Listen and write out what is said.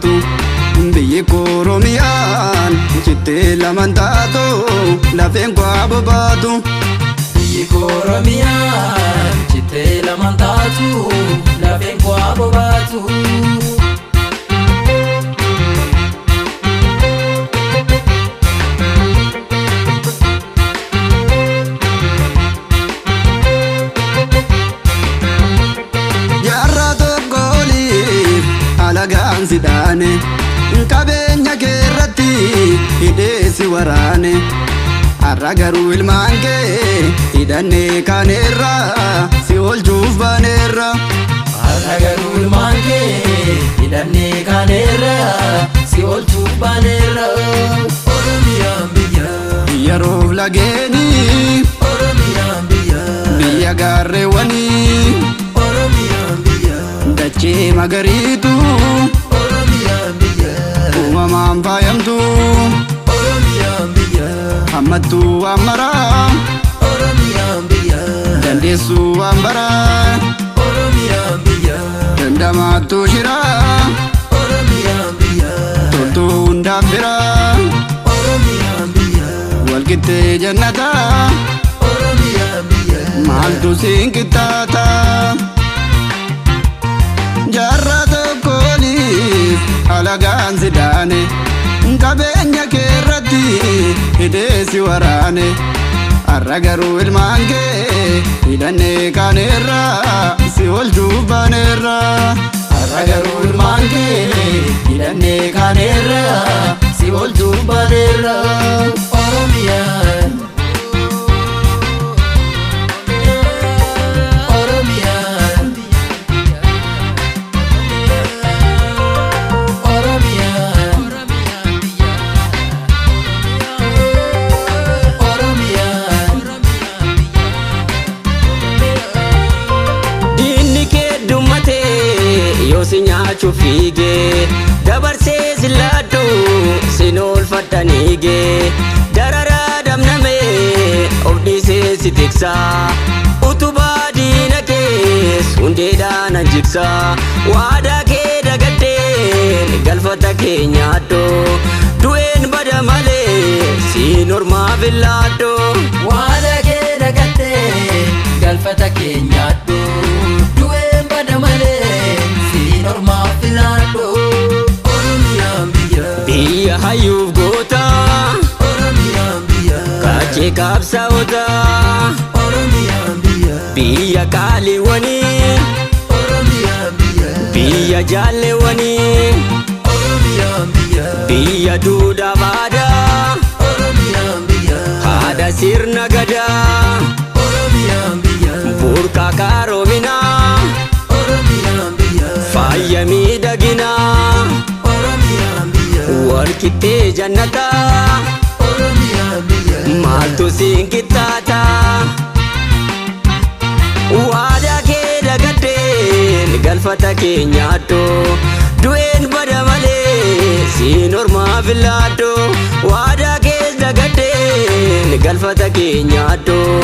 baatu biyyi Oromiyaan cittee lamaan taatu lafeen koo bobaatu. Biyyi Oromiyaan cittee lamaan taatu lafeen koo bobaatu. Alagaan sidhaane qabeenya keerratti hidhee si waraane har'a garuu ilmaan kee hidhannee kaaneerra si oolchuuf baaneerra. Har'a garuu ilmaan kee hidhannee kaaneerra si oolchuuf baaneerra. Oromiyaan biyya roof lageenii, Oromiyaan biyya gaarreewwanii, Oromiyaan biyya dachee magariitu, Oromiyaan biyya uumamaan faayamtu, Oromiyaan biyya hammattuu waan maraa, Oromiyaan biyya dandeessuu waan baraa, Oromiyaan biyya dandamaattuu shiraa, Oromiyaan biyya toltuu hundaaf biraa, Oromiyaan biyya walqixxee jannataa, Oromiyaan biyya maaltu siin qixxaata. Jaarraa tokkooliif alagaan sidhaane qabeenya keerratti hidhee si waraane har'a garuu ilmaan kee hidhannee kaaneerra si oolchuuf baaneerra. Har'a garuu ilmaan kee hidhannee kaaneerra si oolchuuf baaneerra. Oromiyaan Oromiyaan Oromiyaan Oromiyaan Diinni kee dhummatee yoo si nyaachuuf fiigee dabarsee si laaddu sin oolfataniigee dararaa damnamee of dhiisee si tiksaa utubaa diina kees hundeedhaan anjigsaa waadaa kee dagaddeen galfata kee nyaadhoo du'een bada malee siin ormaaf hin laadhoo. waadaa kee dagattee galfata kee nyaadhu du'een bada malee siin ormaaf hin laadhu. Oromiyaan Biyya hayyuuf goota Oromiyaan biyya kaachee qabsaa'ota Oromiyaan biyya qaaliiwwanii Oromiyaan biyya jaalleewwanii Oromiyaan biyya duudhaa aadaa Oromiyaan haadha sirna gadaa Oromiyaan burqaa qaroominaa Oromiyaan faaya miidhaginaa Oromiyaan walqixxee jannataa maaltu siin qixxaata. Waadaa kee dagaddeen galfata kee nyaadhoo du'een bada malee siin ormaaf hin laadhoo. Waadaa kee dagaddeen galfata kee nyaadhoo